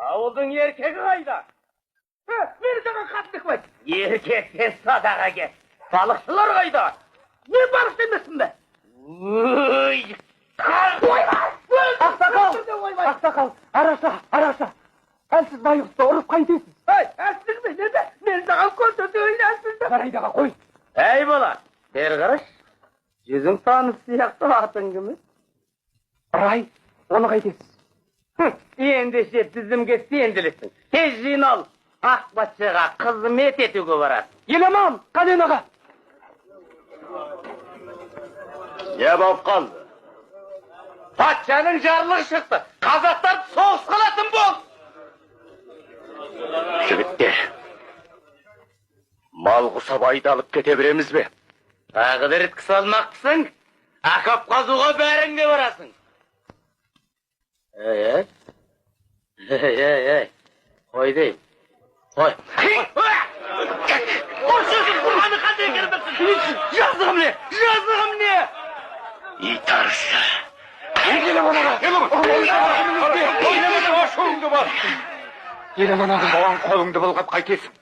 Ауылдың еркегі қайда? Мені саған қатты қойды. Еркек сен садаға кет. Балықшылар қайда? Мен балықты емеспін бе? Өй! Ақсақал, араша. Әлсіз байғұсты ұрып қайтесіз. Әлсіз бе, неде? Мен саған көрсетейін әлсізді. Қарайдаға қой. Әй бала, бері қараш. Жүзің таныс сияқты атың кім? Рай, оны қайтесіз. Ендеше тізімге сенделесің. Тез жинал. Ақ патшаға қызмет етуге барасың. Еламан, Қаден аға. Не болып қалды? Патшаның жарлығы шықты. Қазақтар соғыс қылатын бол. Жігіттер, мал құсап айдалып кете береміз бе? Тағы да реткі салмақпысың? Ақап қазуға бәріңде барасың. Ей. Қой дейм. Қой. Қошызым, құрғаны қандай керімдірсің? Жазығым не? Ит арысы. Еламан аға. Оған қолыңды былғап қайтесің.